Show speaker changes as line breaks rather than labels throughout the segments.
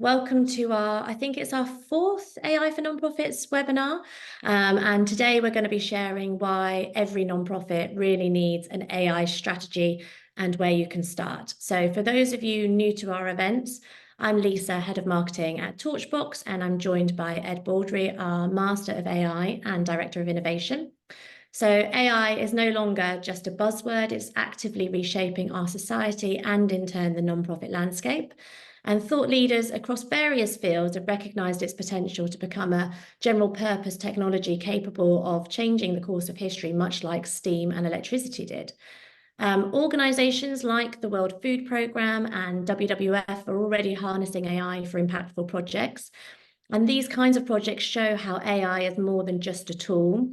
Welcome to I think it's our fourth AI for Nonprofits webinar. And today we're going to be sharing why every nonprofit really needs an AI strategy and where you can start. So for those of you new to our events, I'm Lisa, Head of Marketing at Torchbox, and I'm joined by Edd Baldry, our Master of AI and Director of Innovation. So AI is no longer just a buzzword, it's actively reshaping our society and in turn the nonprofit landscape. And thought leaders across various fields have recognised its potential to become a general purpose technology capable of changing the course of history, much like steam and electricity did. Organisations like the World Food Programme and WWF are already harnessing AI for impactful projects. And these kinds of projects show how AI is more than just a tool.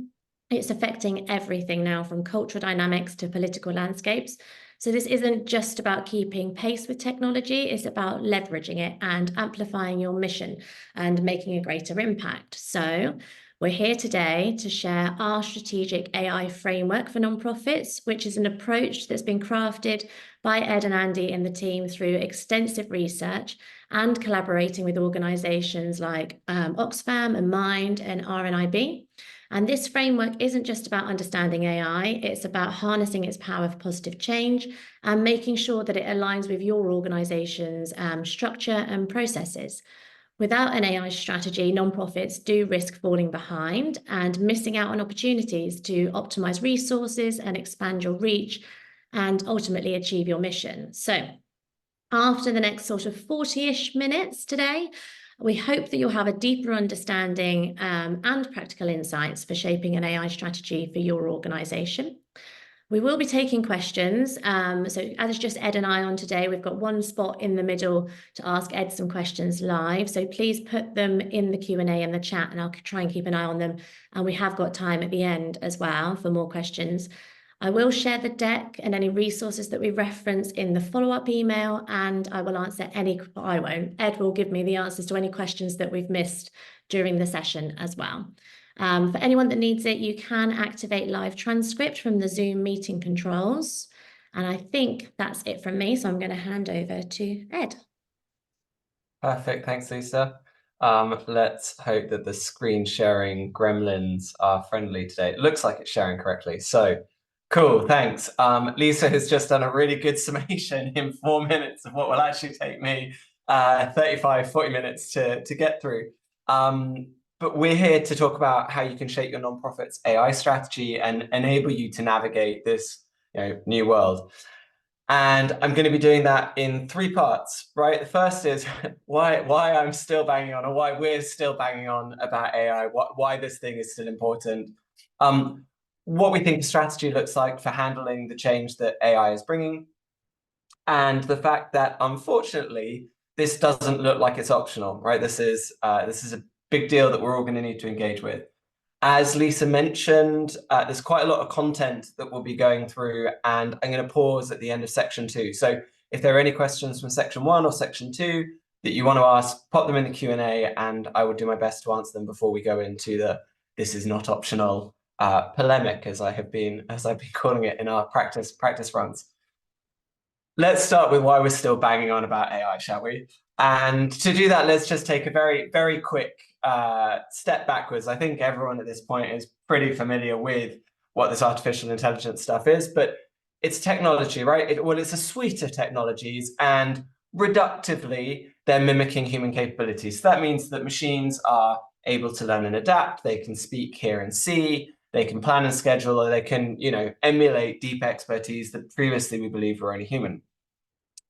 It's affecting everything now, from cultural dynamics to political landscapes. So this isn't just about keeping pace with technology, it's about leveraging it and amplifying your mission and making a greater impact. So we're here today to share our strategic AI framework for nonprofits, which is an approach that's been crafted by Ed and Andy and the team through extensive research and collaborating with organisations like Oxfam and Mind and RNIB. And this framework isn't just about understanding AI, it's about harnessing its power for positive change and making sure that it aligns with your organisation's structure and processes. Without an AI strategy, nonprofits do risk falling behind and missing out on opportunities to optimise resources and expand your reach and ultimately achieve your mission. So after the next sort of 40-ish minutes today, we hope that you'll have a deeper understanding and practical insights for shaping an AI strategy for your organisation. We will be taking questions. So as it's just Ed and I on today, we've got one spot in the middle to ask Ed some questions live. So please put them in the Q&A in the chat and I'll try and keep an eye on them. And we have got time at the end as well for more questions. I will share the deck and any resources that we reference in the follow-up email, and I will answer I won't. Ed will give me the answers to any questions that we've missed during the session as well. For anyone that needs it, you can activate live transcript from the Zoom meeting controls. And I think that's it from me, so I'm going to hand over to Ed.
Perfect, thanks Lisa. Let's hope that the screen sharing gremlins are friendly today. It looks like it's sharing correctly, so cool, thanks. Lisa has just done a really good summation in 4 minutes of what will actually take me 35, 40 minutes to get through. But we're here to talk about how you can shape your nonprofit's AI strategy and enable you to navigate this new world. And I'm going to be doing that in 3 parts, right? The first is why I'm still banging on, or why we're still banging on about AI, why this thing is still important. What we think the strategy looks like for handling the change that AI is bringing, and the fact that, unfortunately, this doesn't look like it's optional, right? This is a big deal that we're all going to need to engage with. As Lisa mentioned, there's quite a lot of content that we'll be going through, and I'm going to pause at the end of section 2. So if there are any questions from section 1 or section 2 that you want to ask, pop them in the Q&A, and I will do my best to answer them before we go into the "this is not optional" polemic, as I've been calling it in our practice runs. Let's start with why we're still banging on about AI, shall we? And to do that, let's just take a very, very quick step backwards. I think everyone at this point is pretty familiar with what this artificial intelligence stuff is, but it's technology, right? It's a suite of technologies, and reductively, they're mimicking human capabilities. So that means that machines are able to learn and adapt. They can speak, hear, and see. They can plan and schedule, or they can, emulate deep expertise that previously we believed were only human.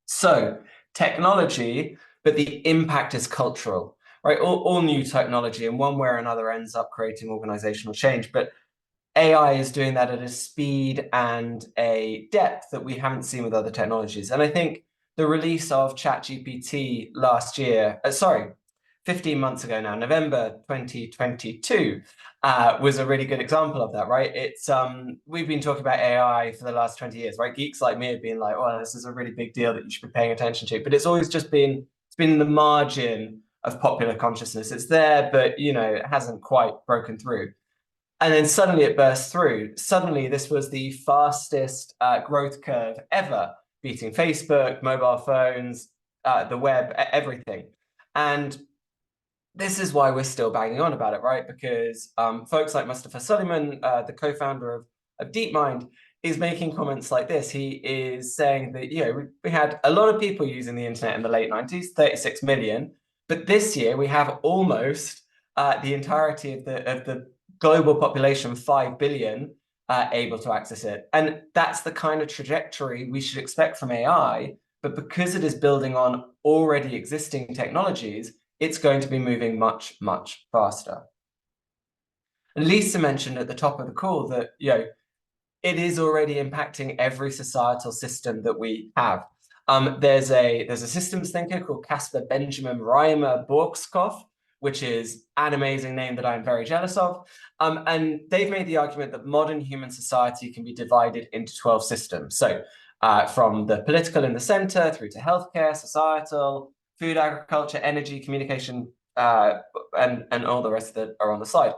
So technology, but the impact is cultural, right? All new technology in one way or another ends up creating organizational change, but AI is doing that at a speed and a depth that we haven't seen with other technologies. And I think the release of ChatGPT last year, 15 months ago now, November 2022, was a really good example of that, right? It's we've been talking about AI for the last 20 years, right? Geeks like me have been like, "Oh, this is a really big deal that you should be paying attention to," but it's always just been the margin of popular consciousness. It's there, but it hasn't quite broken through. And then suddenly it burst through. Suddenly, this was the fastest growth curve ever, beating Facebook, mobile phones, the web, everything. And this is why we're still banging on about it, right? Because folks like Mustafa Suleiman, the co-founder of DeepMind, is making comments like this. He is saying that, we had a lot of people using the internet in the late 90s, 36 million, but this year we have almost the entirety of the global population, 5 billion, able to access it. And that's the kind of trajectory we should expect from AI. But because it is building on already existing technologies, it's going to be moving much, much faster. And Lisa mentioned at the top of the call that, it is already impacting every societal system that we have. There's a systems thinker called Caspar Benjamin Reimer Borskopf, which is an amazing name that I'm very jealous of. And they've made the argument that modern human society can be divided into 12 systems. So from the political in the center through to healthcare, societal, food, agriculture, energy, communication, and all the rest that are on the side.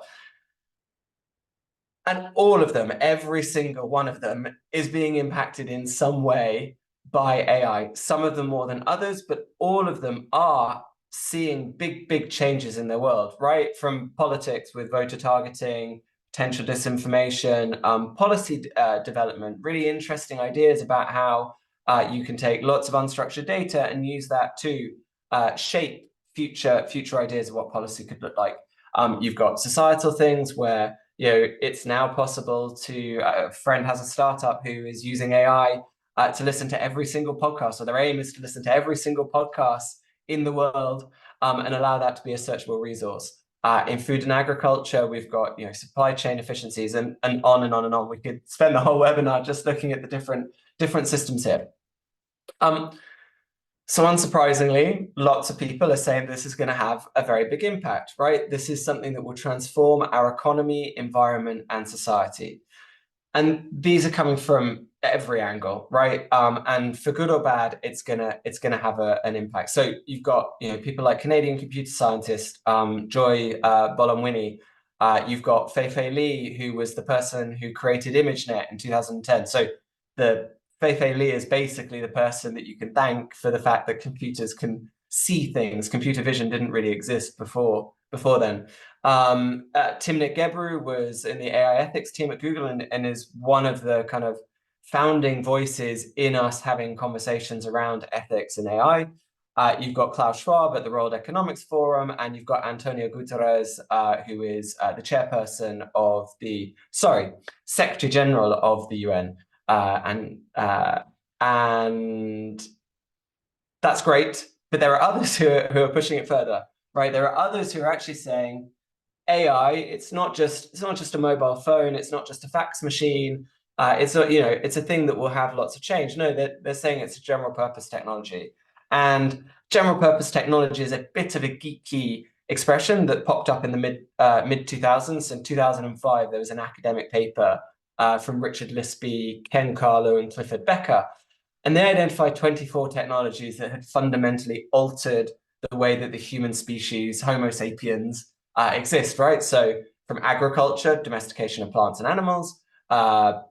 And all of them, every single one of them, is being impacted in some way by AI. Some of them more than others, but all of them are seeing big, big changes in their world, right? From politics with voter targeting, potential disinformation, policy development, really interesting ideas about how you can take lots of unstructured data and use that to shape future ideas of what policy could look like. You've got societal things where it's now possible to, a friend has a startup who is using AI to listen to every single podcast. So their aim is to listen to every single podcast in the world and allow that to be a searchable resource. In food and agriculture, we've got supply chain efficiencies and on and on and on. We could spend the whole webinar just looking at the different systems here. So unsurprisingly, lots of people are saying this is going to have a very big impact, right? This is something that will transform our economy, environment, and society. And these are coming from every angle, right? And for good or bad, it's gonna have an impact. So you've got people like Canadian computer scientist Joy Bolamwini. You've got Fei-Fei Li, who was the person who created ImageNet in 2010. So the Fei-Fei Li is basically the person that you can thank for the fact that computers can see things. Computer vision didn't really exist before then. Timnit Gebru was in the AI ethics team at Google and is one of the kind of founding voices in us having conversations around ethics and AI. You've got Klaus Schwab at the World Economics Forum, and you've got Antonio Guterres, who is the chairperson of Secretary General of the UN. And that's great, but there are others who are pushing it further, right? There are others who are actually saying AI, it's not just a mobile phone, it's not just a fax machine, it's not, it's a thing that will have lots of change. No, they're saying it's a general purpose technology. And general purpose technology is a bit of a geeky expression that popped up in the mid 2000s. In 2005, there was an academic paper from Richard Lispy, Ken Carlo, and Clifford Becker. And they identified 24 technologies that had fundamentally altered the way that the human species, Homo sapiens, exist, right? So from agriculture, domestication of plants and animals, the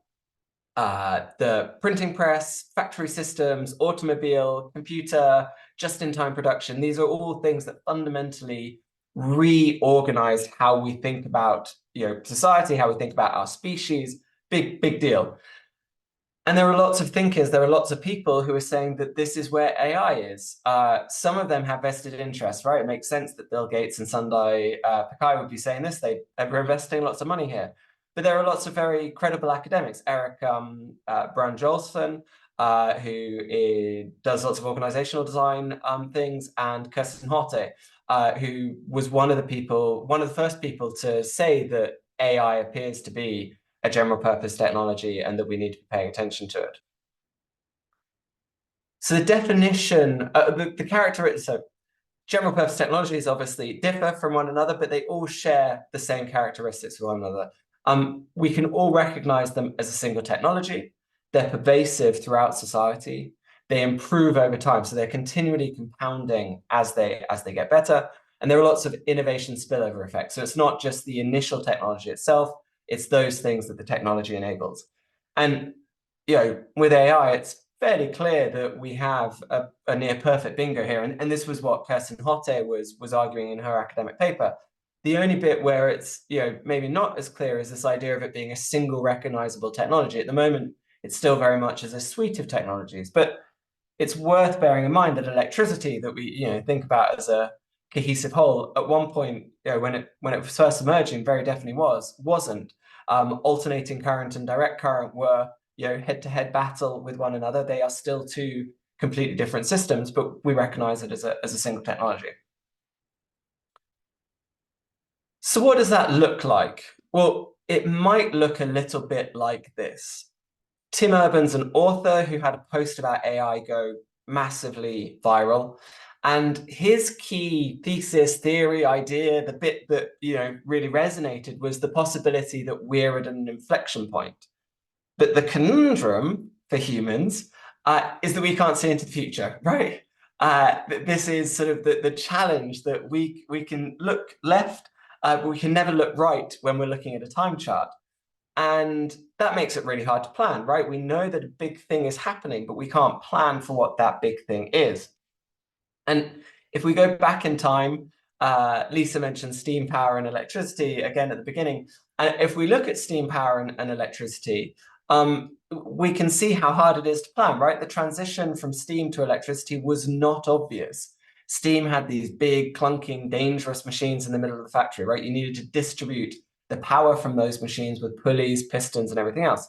printing press, factory systems, automobile, computer, just-in-time production. These are all things that fundamentally reorganize how we think about society, how we think about our species. Big deal. And there are lots of thinkers, there are lots of people who are saying that this is where AI is. Some of them have vested interests, right? It makes sense that Bill Gates and Sundar Pichai would be saying this. They were investing lots of money here. But there are lots of very credible academics. Eric Brand-Jolson, who does lots of organizational design things, and Kirsten Horte, who was one of the first people to say that AI appears to be a general purpose technology and that we need to be paying attention to it. So the definition, the characteristics, so general purpose technologies obviously differ from one another, but they all share the same characteristics with one another. We can all recognize them as a single technology. They're pervasive throughout society. They improve over time, so they're continually compounding as they get better. And there are lots of innovation spillover effects. So it's not just the initial technology itself, it's those things that the technology enables. And with AI, it's fairly clear that we have a near perfect bingo here. And this was what Kirsten Hotte was arguing in her academic paper. The only bit where it's maybe not as clear is this idea of it being a single recognizable technology. At the moment, it's still very much as a suite of technologies. But it's worth bearing in mind that electricity that we think about as a cohesive whole, at one point, when it was first emerging, very definitely wasn't. Alternating current and direct current were head-to-head battle with one another. They are still two completely different systems, but we recognize it as a single technology. So what does that look like? Well, it might look a little bit like this. Tim Urban's an author who had a post about AI go massively viral. And his key thesis, theory, idea, the bit that really resonated was the possibility that we're at an inflection point. But the conundrum for humans is that we can't see into the future, right? This is sort of the challenge that we can look left, but we can never look right when we're looking at a time chart. And that makes it really hard to plan, right? We know that a big thing is happening, but we can't plan for what that big thing is. And if we go back in time, Lisa mentioned steam power and electricity again at the beginning. And if we look at steam power and electricity, we can see how hard it is to plan, right? The transition from steam to electricity was not obvious. Steam had these big, clunking, dangerous machines in the middle of the factory, right? You needed to distribute the power from those machines with pulleys, pistons, and everything else.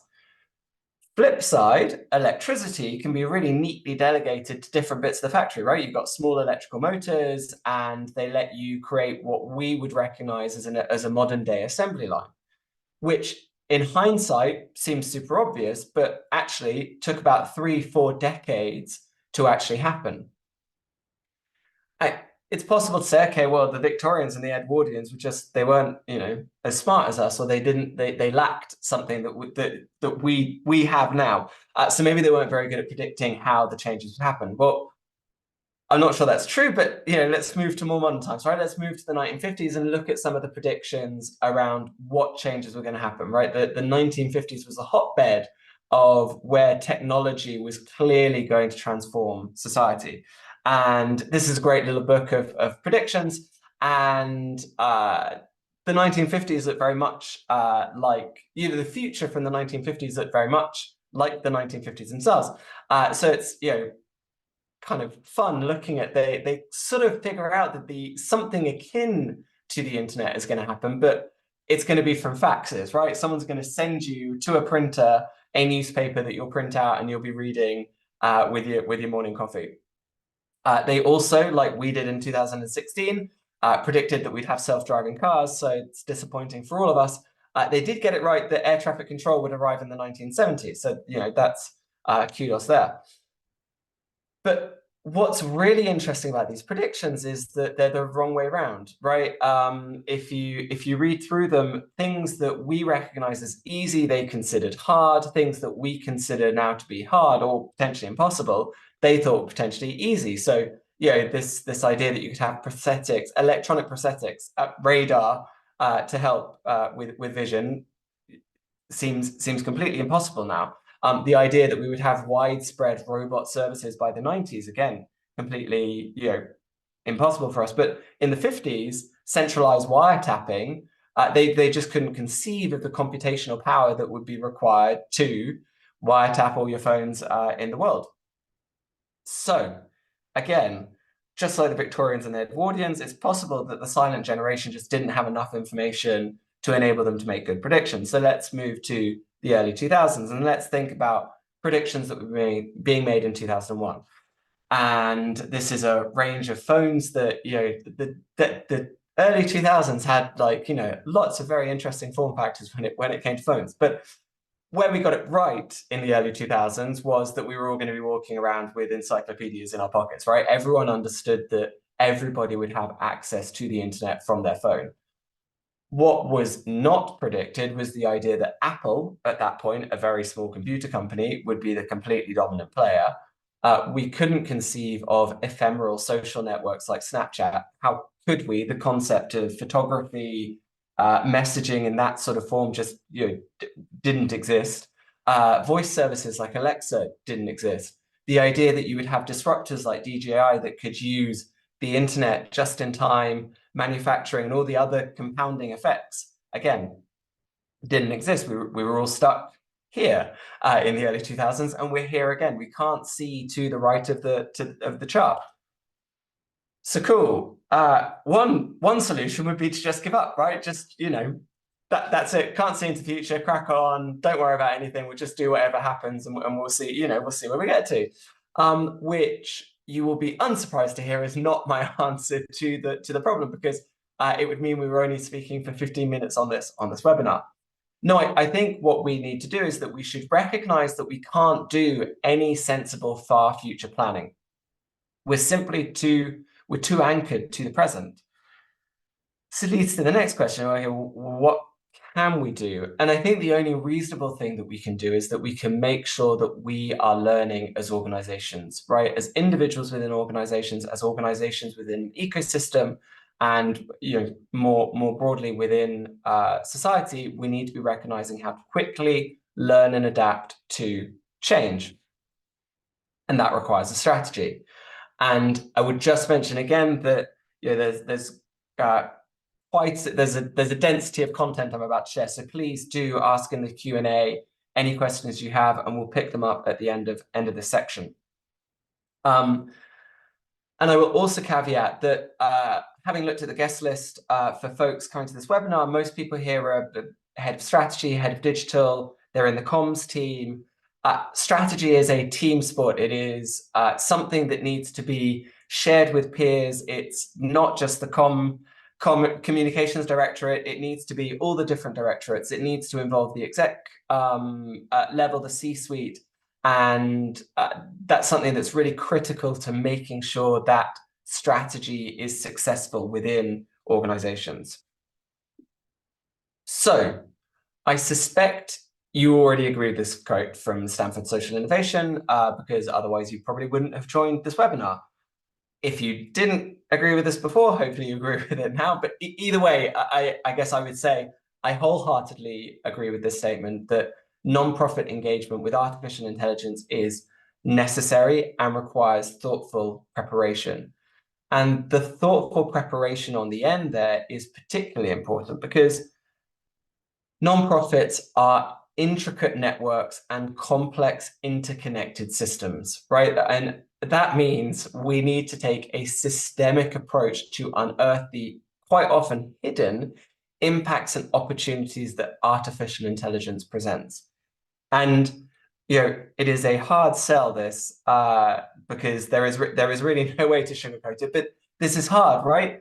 Flip side, electricity can be really neatly delegated to different bits of the factory, right? You've got small electrical motors, and they let you create what we would recognize as a modern day assembly line, which in hindsight seems super obvious, but actually took about 3-4 decades to actually happen. It's possible to say, okay, well, the Victorians and the Edwardians they weren't, as smart as us, or they lacked something that we have now. So maybe they weren't very good at predicting how the changes would happen. Well, I'm not sure that's true, but let's move to more modern times, right? Let's move to the 1950s and look at some of the predictions around what changes were going to happen, right? The 1950s was a hotbed of where technology was clearly going to transform society. And this is a great little book of predictions. And the 1950s look very much like, the future from the 1950s look very much like the 1950s themselves. So it's, kind of fun looking at, they sort of figure out that something akin to the internet is going to happen, but it's going to be from faxes, right? Someone's going to send you to a printer a newspaper that you'll print out and you'll be reading with your morning coffee. They also, like we did in 2016, predicted that we'd have self-driving cars, so it's disappointing for all of us. They did get it right that air traffic control would arrive in the 1970s, so that's kudos there. But what's really interesting about these predictions is that they're the wrong way around, right? If you read through them, things that we recognize as easy, they considered hard. Things that we consider now to be hard or potentially impossible, they thought potentially easy. So this idea that you could have prosthetics, electronic prosthetics, radar to help with vision seems completely impossible now. The idea that we would have widespread robot services by the 90s, again, completely impossible for us. But in the 50s, centralized wiretapping, they just couldn't conceive of the computational power that would be required to wiretap all your phones in the world. So again, just like the Victorians and the Edwardians, it's possible that the silent generation just didn't have enough information to enable them to make good predictions. So let's move to the early 2000s and let's think about predictions that were being made in 2001. And this is a range of phones that the early 2000s had lots of very interesting form factors when it came to phones. But where we got it right in the early 2000s was that we were all going to be walking around with encyclopedias in our pockets, right? Everyone understood that everybody would have access to the internet from their phone. What was not predicted was the idea that Apple, at that point, a very small computer company, would be the completely dominant player. We couldn't conceive of ephemeral social networks like Snapchat. How could we? The concept of photography, messaging in that sort of form just didn't exist. Voice services like Alexa didn't exist. the idea that you would have disruptors like DJI that could use the internet, just-in-time manufacturing, and all the other compounding effects, again, didn't exist. We were all stuck here in the early 2000s, and we're here again. We can't see to the right of the chart. So cool. One solution would be to just give up, right? Just, that's it. Can't see into the future. Crack on. Don't worry about anything. We'll just do whatever happens, and we'll see. We'll see where we get to. Which you will be unsurprised to hear is not my answer to the problem, because it would mean we were only speaking for 15 minutes on this webinar. No, I think what we need to do is that we should recognize that we can't do any sensible far future planning. We're too anchored to the present. So it leads to the next question, okay, what can we do? And I think the only reasonable thing that we can do is that we can make sure that we are learning as organizations, right? As individuals within organizations, as organizations within an ecosystem, and more broadly within society, we need to be recognizing how to quickly learn and adapt to change. And that requires a strategy. And I would just mention again that there's a density of content I'm about to share. So please do ask in the Q&A any questions you have, and we'll pick them up at the end of this section. And I will also caveat that having looked at the guest list for folks coming to this webinar, most people here are the head of strategy, head of digital, they're in the comms team. Strategy is a team sport. It is something that needs to be shared with peers. It's not just the communications directorate. It needs to be all the different directorates. It needs to involve the exec level, the C-suite. And that's something that's really critical to making sure that strategy is successful within organizations. So I suspect you already agree with this quote from Stanford Social Innovation, because otherwise you probably wouldn't have joined this webinar. If you didn't agree with this before, hopefully you agree with it now. But either way, I guess I would say I wholeheartedly agree with this statement that nonprofit engagement with artificial intelligence is necessary and requires thoughtful preparation. And the thoughtful preparation on the end there is particularly important because nonprofits are intricate networks and complex interconnected systems, right? And that means we need to take a systemic approach to unearth the quite often hidden impacts and opportunities that artificial intelligence presents. And it is a hard sell, this, because there is really no way to sugarcoat it. But this is hard, right?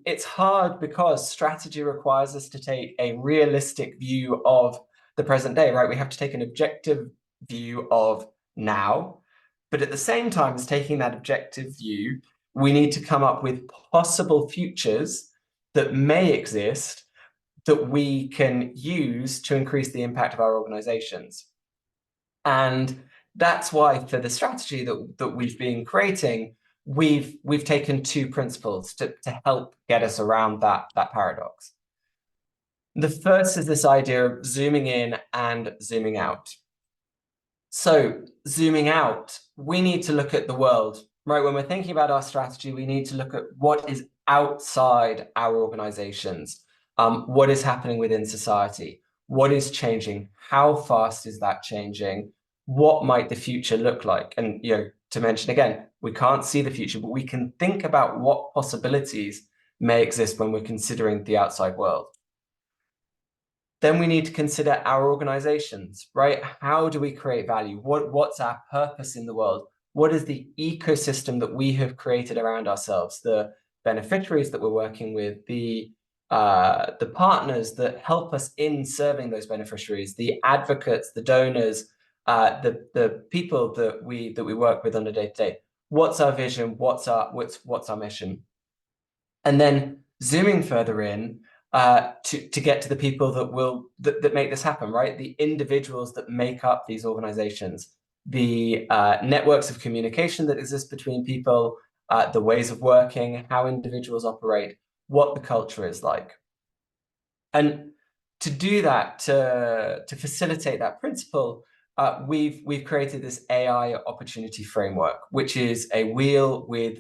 It's hard because strategy requires us to take a realistic view of the present day, right? We have to take an objective view of now, but at the same time as taking that objective view, we need to come up with possible futures that may exist that we can use to increase the impact of our organizations. And that's why for the strategy that we've been creating, we've taken two principles to help get us around that paradox. The first is this idea of zooming in and zooming out. So zooming out, we need to look at the world, right? When we're thinking about our strategy, we need to look at what is outside our organizations, what is happening within society, what is changing, how fast is that changing, what might the future look like? And to mention again, we can't see the future, but we can think about what possibilities may exist when we're considering the outside world. Then we need to consider our organizations, right? How do we create value? What's our purpose in the world? What is the ecosystem that we have created around ourselves? The beneficiaries that we're working with, the partners that help us in serving those beneficiaries, the advocates, the donors, the people that we work with on a day-to-day. What's our vision? What's our mission? And then zooming further in, to get to the people that make this happen, right? The individuals that make up these organizations, the networks of communication that exist between people, the ways of working, how individuals operate, what the culture is like. And to do that, to facilitate that principle, we've created this AI opportunity framework, which is a wheel with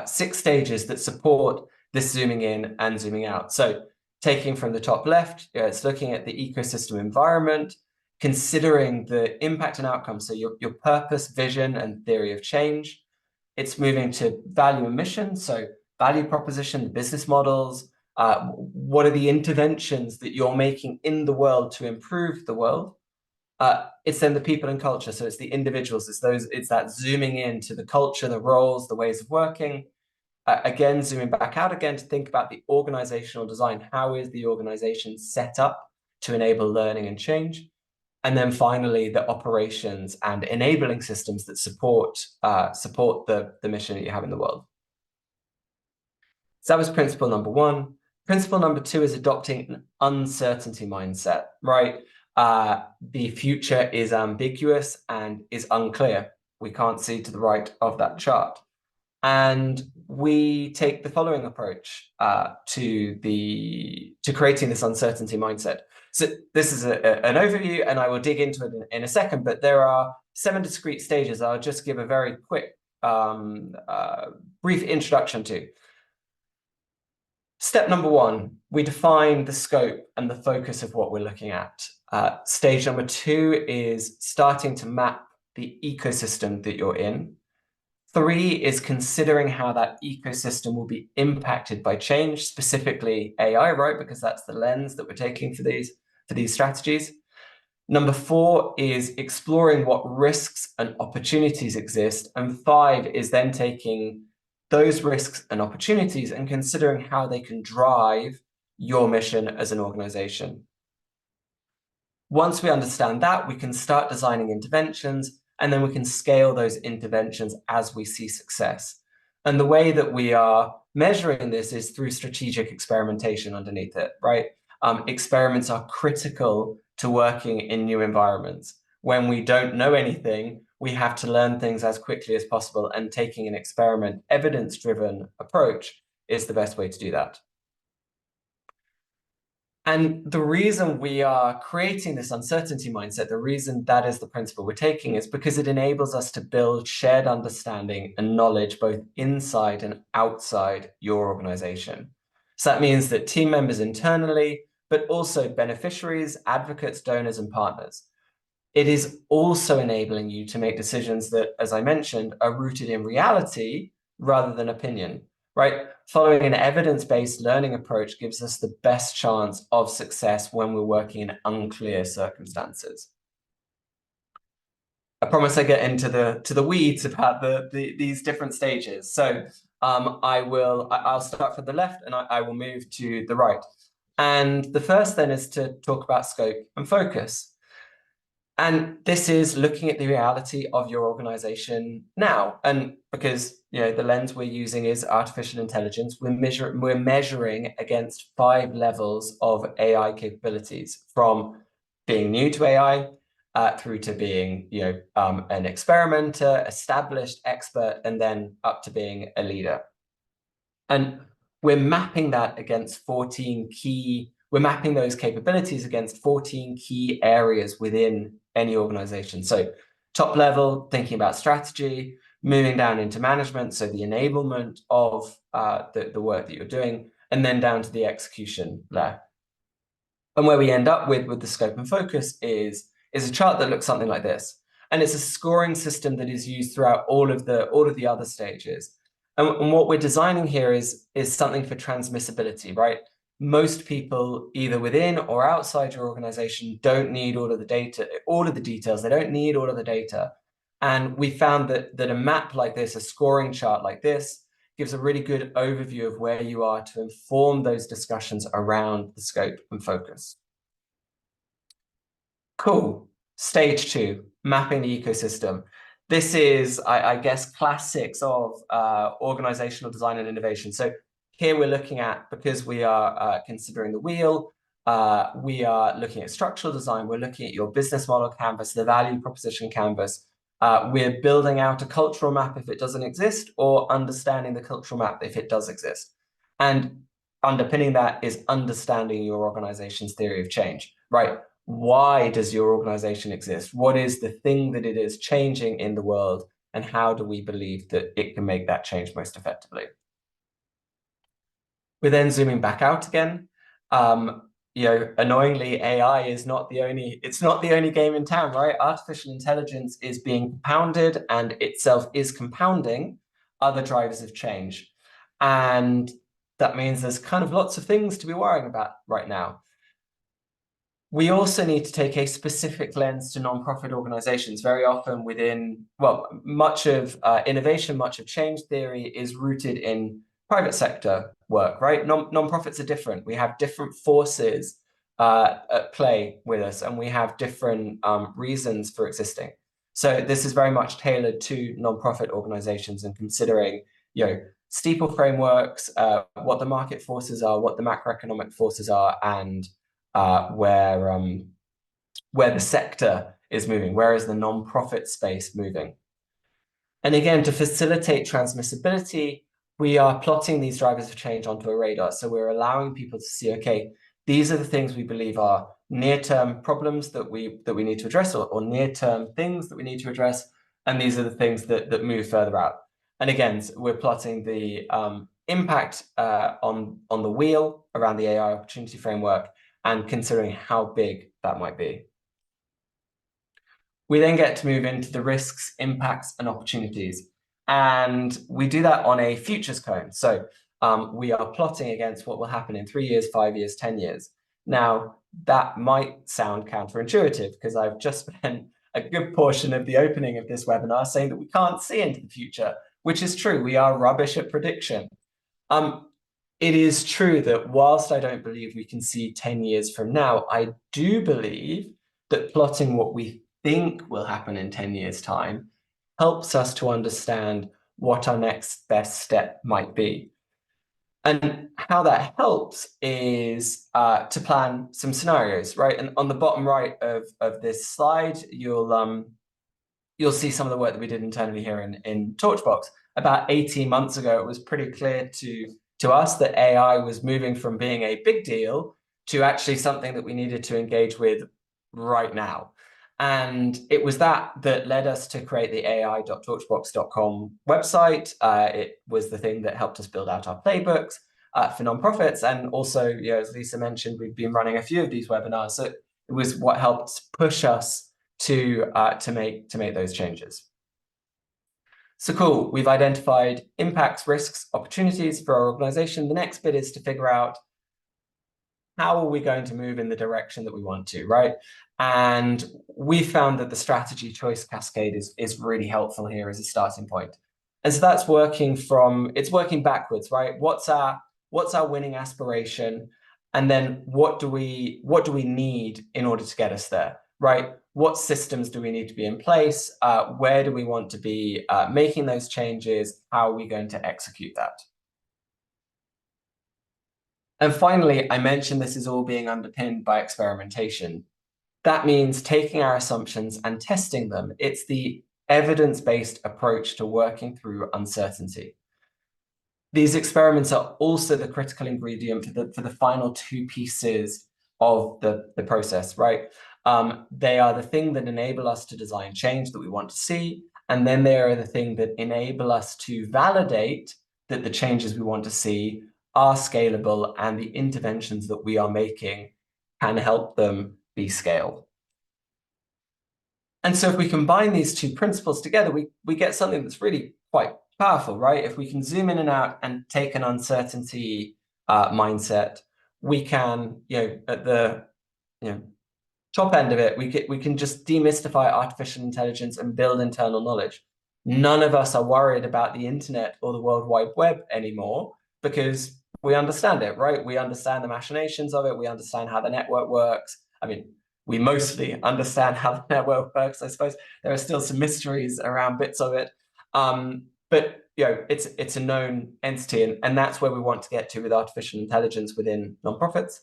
6 stages that support this zooming in and zooming out. So taking from the top left, it's looking at the ecosystem environment, considering the impact and outcome, so your purpose, vision, and theory of change. It's moving to value and mission, so value proposition, the business models, what are the interventions that you're making in the world to improve the world? It's then the people and culture, so it's the individuals, it's that zooming in to the culture, the roles, the ways of working. Again, zooming back out again to think about the organizational design. How is the organization set up to enable learning and change? And then finally, the operations and enabling systems that support the mission that you have in the world. So that was principle number 1. Principle number 2 is adopting an uncertainty mindset, right? The future is ambiguous and is unclear. We can't see to the right of that chart. And we take the following approach to creating this uncertainty mindset. So this is an overview, and I will dig into it in a second, but there are 7 discrete stages I'll just give a very quick, brief introduction to. Step number 1, we define the scope and the focus of what we're looking at. Stage number 2 is starting to map the ecosystem that you're in. 3 is considering how that ecosystem will be impacted by change, specifically AI, right? Because that's the lens that we're taking for these strategies. Number 4 is exploring what risks and opportunities exist. And 5 is then taking those risks and opportunities and considering how they can drive your mission as an organization. Once we understand that, we can start designing interventions, and then we can scale those interventions as we see success. And the way that we are measuring this is through strategic experimentation underneath it, right? Experiments are critical to working in new environments. When we don't know anything, we have to learn things as quickly as possible, and taking an experiment, evidence-driven approach is the best way to do that. And the reason we are creating this uncertainty mindset, the reason that is the principle we're taking, is because it enables us to build shared understanding and knowledge both inside and outside your organization. So that means that team members internally, but also beneficiaries, advocates, donors, and partners. It is also enabling you to make decisions that, as I mentioned, are rooted in reality rather than opinion. Right? Following an evidence-based learning approach gives us the best chance of success when we're working in unclear circumstances. I promise I get into the weeds about these different stages. So I'll start from the left, and I will move to the right. And the first then is to talk about scope and focus. And this is looking at the reality of your organization now. And because the lens we're using is artificial intelligence, we're measuring against 5 levels of AI capabilities, from being new to AI through to being an experimenter, established expert, and then up to being a leader. And we're mapping that against 14 key, we're mapping those capabilities against 14 key areas within any organization. So top level, thinking about strategy, moving down into management, so the enablement of the work that you're doing, and then down to the execution layer. And where we end up with the scope and focus is a chart that looks something like this. And it's a scoring system that is used throughout all of the other stages. And what we're designing here is something for transmissibility, right? Most people, either within or outside your organization, don't need all of the data, all of the details. They don't need all of the data. And we found that a map like this, a scoring chart like this, gives a really good overview of where you are to inform those discussions around the scope and focus. Cool. Stage 2, mapping the ecosystem. This is, I guess, classics of organizational design and innovation. So here we're looking at, because we are considering the wheel, we are looking at structural design, we're looking at your business model canvas, the value proposition canvas. We're building out a cultural map if it doesn't exist, or understanding the cultural map if it does exist. And underpinning that is understanding your organization's theory of change, right? why does your organization exist? What is the thing that it is changing in the world? And how do we believe that it can make that change most effectively? We're then zooming back out again. Annoyingly, AI is not the only game in town, right? Artificial intelligence is being compounded and itself is compounding other drivers of change. And that means there's kind of lots of things to be worrying about right now. We also need to take a specific lens to nonprofit organizations. Very often much of innovation, much of change theory is rooted in private sector work, right? Nonprofits are different. We have different forces at play with us, and we have different reasons for existing. So this is very much tailored to nonprofit organizations and considering, steeple frameworks, what the market forces are, what the macroeconomic forces are, and where the sector is moving, where is the nonprofit space moving. And again, to facilitate transmissibility, we are plotting these drivers of change onto a radar. So we're allowing people to see, okay, these are the things we believe are near-term problems that we need to address, or near-term things that we need to address, and these are the things that move further out. And again, we're plotting the impact on the wheel around the AI opportunity framework and considering how big that might be. We then get to move into the risks, impacts, and opportunities. And we do that on a futures cone. So we are plotting against what will happen in 3 years, 5 years, 10 years. Now, that might sound counterintuitive because I've just spent a good portion of the opening of this webinar saying that we can't see into the future, which is true. We are rubbish at prediction. It is true that whilst I don't believe we can see 10 years from now, I do believe that plotting what we think will happen in 10 years' time helps us to understand what our next best step might be. And how that helps is to plan some scenarios, right? And on the bottom right of this slide, you'll see some of the work that we did internally here in Torchbox. About 18 months ago, it was pretty clear to us that AI was moving from being a big deal to actually something that we needed to engage with right now. And it was that led us to create the ai.torchbox.com website. It was the thing that helped us build out our playbooks for nonprofits. And also, as Lisa mentioned, we've been running a few of these webinars. So it was what helped push us to make those changes. So cool, we've identified impacts, risks, opportunities for our organization. The next bit is to figure out how are we going to move in the direction that we want to, right? And we found that the strategy choice cascade is really helpful here as a starting point. And so that's working backwards, right? What's our winning aspiration? And then what do we need in order to get us there, right? What systems do we need to be in place? Where do we want to be making those changes? How are we going to execute that? And finally, I mentioned this is all being underpinned by experimentation. That means taking our assumptions and testing them. It's the evidence-based approach to working through uncertainty. These experiments are also the critical ingredient for the final two pieces of the process, right? They are the thing that enable us to design change that we want to see, and then they are the thing that enable us to validate that the changes we want to see are scalable and the interventions that we are making can help them be scaled. And so if we combine these two principles together, we get something that's really quite powerful, right? If we can zoom in and out and take an uncertainty mindset, we can, at the top end of it, we can just demystify artificial intelligence and build internal knowledge. None of us are worried about the internet or the World Wide Web anymore because we understand it, right? We understand the machinations of it. We understand how the network works. I mean, we mostly understand how the network works. I suppose there are still some mysteries around bits of it. But it's a known entity, and that's where we want to get to with artificial intelligence within nonprofits.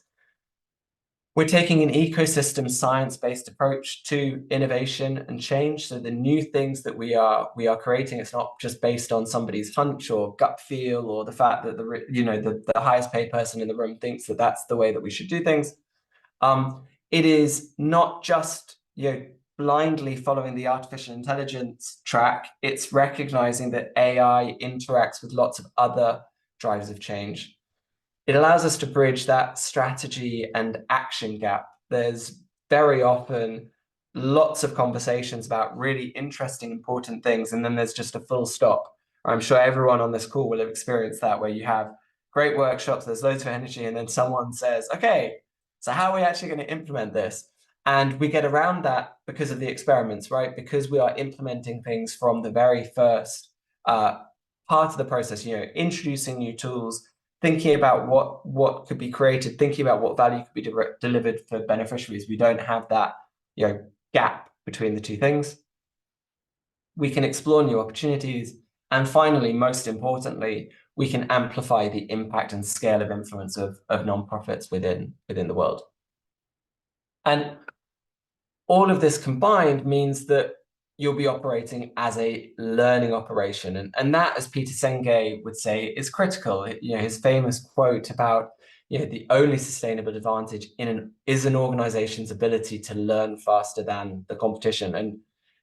We're taking an ecosystem science-based approach to innovation and change. So the new things that we are creating, it's not just based on somebody's hunch or gut feel or the fact that the highest paid person in the room thinks that that's the way that we should do things. it is not just blindly following the artificial intelligence track. It's recognizing that AI interacts with lots of other drivers of change. It allows us to bridge that strategy and action gap. There's very often lots of conversations about really interesting, important things, and then there's just a full stop. I'm sure everyone on this call will have experienced that, where you have great workshops, there's loads of energy, and then someone says, okay, so how are we actually going to implement this? And we get around that because of the experiments, right? Because we are implementing things from the very first part of the process, introducing new tools, thinking about what could be created, thinking about what value could be delivered for beneficiaries. We don't have that gap between the two things. We can explore new opportunities. And finally, most importantly, we can amplify the impact and scale of influence of nonprofits within the world. And all of this combined means that you'll be operating as a learning operation. And that, as Peter Senge would say, is critical. His famous quote about the only sustainable advantage is an organization's ability to learn faster than the competition. And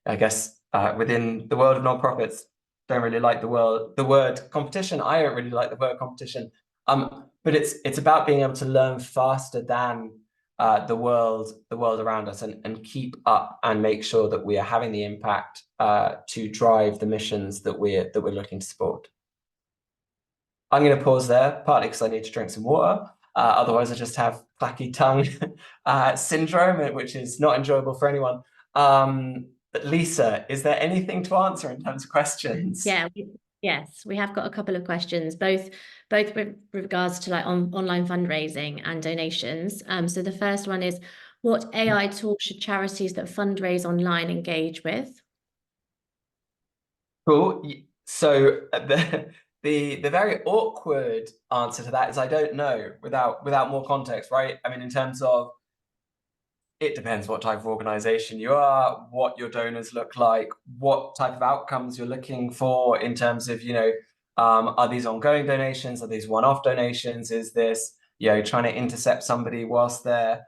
I guess within the world of nonprofits, don't really like the word competition. I don't really like the word competition. But it's about being able to learn faster than the world around us, and keep up and make sure that we are having the impact to drive the missions that we're looking to support. I'm going to pause there, partly because I need to drink some water. Otherwise, I just have clacky tongue syndrome, which is not enjoyable for anyone. But Lisa, is there anything to answer in terms of questions?
Yeah. Yes, we have got a couple of questions, both with regards to like online fundraising and donations. So the first one is, what AI tools should charities that fundraise online engage with?
Cool. So the very awkward answer to that is I don't know, without more context, right? I mean, in terms of, it depends what type of organization you are, what your donors look like, what type of outcomes you're looking for in terms of, are these ongoing donations? Are these one-off donations? Is this, trying to intercept somebody whilst they're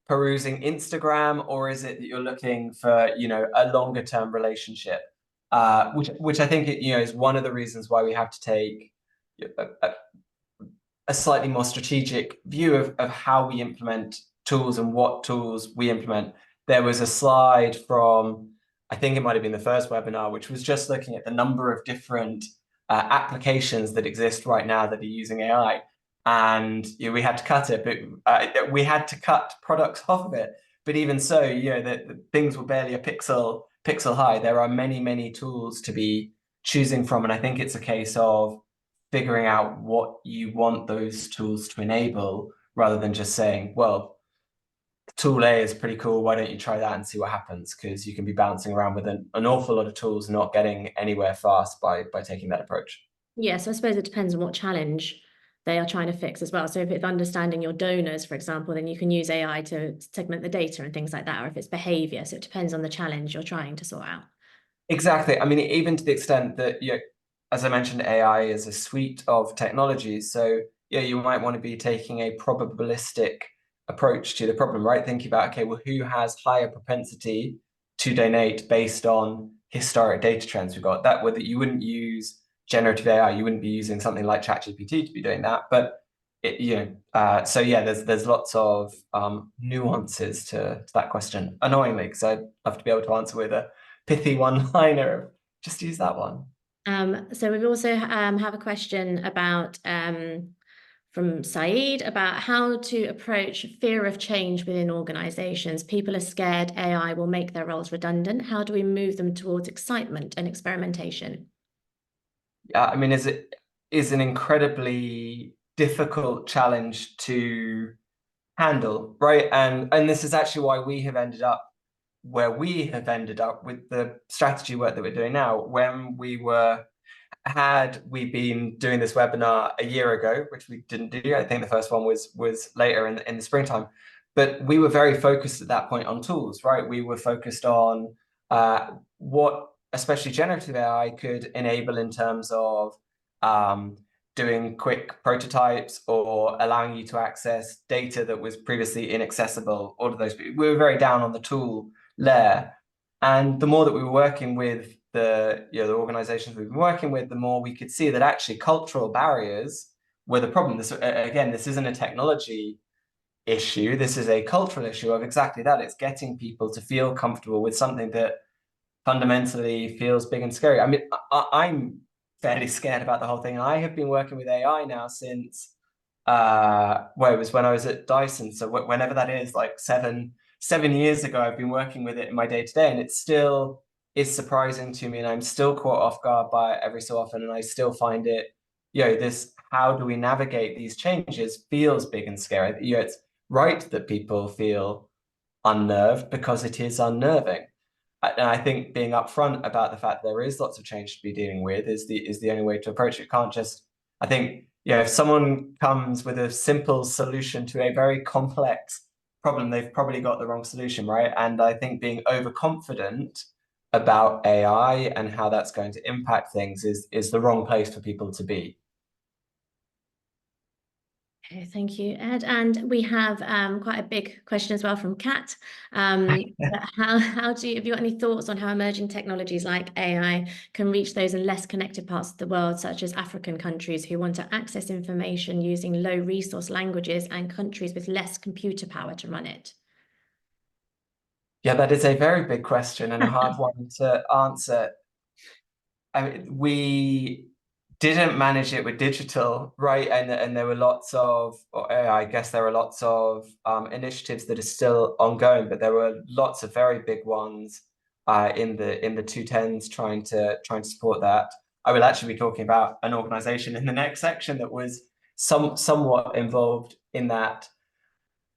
perusing Instagram, or is it that you're looking for, a longer term relationship? Which I think is one of the reasons why we have to take a slightly more strategic view of how we implement tools and what tools we implement. There was a slide from, I think it might have been the first webinar, which was just looking at the number of different applications that exist right now that are using AI. And we had to cut it, but we had to cut products off of it. But even so, the things were barely a pixel high. There are many, many tools to be choosing from. And I think it's a case of figuring out what you want those tools to enable, rather than just saying, well, tool A is pretty cool, why don't you try that and see what happens? Because you can be bouncing around with an awful lot of tools, not getting anywhere fast by taking that approach.
Yeah, so I suppose it depends on what challenge they are trying to fix as well. So if it's understanding your donors, for example, then you can use AI to segment the data and things like that, or if it's behavior. So it depends on the challenge you're trying to sort out.
Exactly. I mean, even to the extent that, as I mentioned, AI is a suite of technologies. So you might want to be taking a probabilistic approach to the problem, right? Thinking about, okay, well, who has higher propensity to donate based on historic data trends we've got? That whether you wouldn't use generative AI, you wouldn't be using something like ChatGPT to be doing that. But so yeah, there's lots of nuances to that question. Annoyingly, because I'd love to be able to answer with a pithy one-liner. Just use that one.
So we've also have a question about from Saeed about how to approach fear of change within organizations. People are scared AI will make their roles redundant. How do we move them towards excitement and experimentation?
Yeah, I mean, is an incredibly difficult challenge to handle, right? And this is actually why we have ended up where we have ended up with the strategy work that we're doing now. When had we been doing this webinar a year ago, which we didn't do, I think the first one was later in the springtime, but we were very focused at that point on tools, right? We were focused on what especially generative AI could enable in terms of doing quick prototypes or allowing you to access data that was previously inaccessible, all of those. We were very down on the tool layer. And the more that we were working with the organizations we've been working with, the more we could see that actually cultural barriers were the problem. This isn't a technology issue. This is a cultural issue of exactly that. It's getting people to feel comfortable with something that fundamentally feels big and scary. I mean, I'm fairly scared about the whole thing. I have been working with AI now since it was when I was at Dyson. So whenever that is, like 7 years ago, I've been working with it in my day to day, and it still is surprising to me, and I'm still caught off guard by it every so often, and I still find it, this how do we navigate these changes feels big and scary. It's right that people feel unnerved because it is unnerving. And I think being upfront about the fact that there is lots of change to be dealing with is the only way to approach it. Can't just, I think, if someone comes with a simple solution to a very complex problem, they've probably got the wrong solution, right? And I think being overconfident about AI and how that's going to impact things is the wrong place for people to be.
Okay, thank you, Ed. And we have quite a big question as well from Kat. Have you got any thoughts on how emerging technologies like AI can reach those in less connected parts of the world, such as African countries who want to access information using low resource languages and countries with less computer power to run it?
Yeah, that is a very big question and a hard one to answer. I mean, we didn't manage it with digital, right? And there were lots of, or I guess there are lots of initiatives that are still ongoing, but there were lots of very big ones in the 2010s trying to support that. I will actually be talking about an organization in the next section that was somewhat involved in that.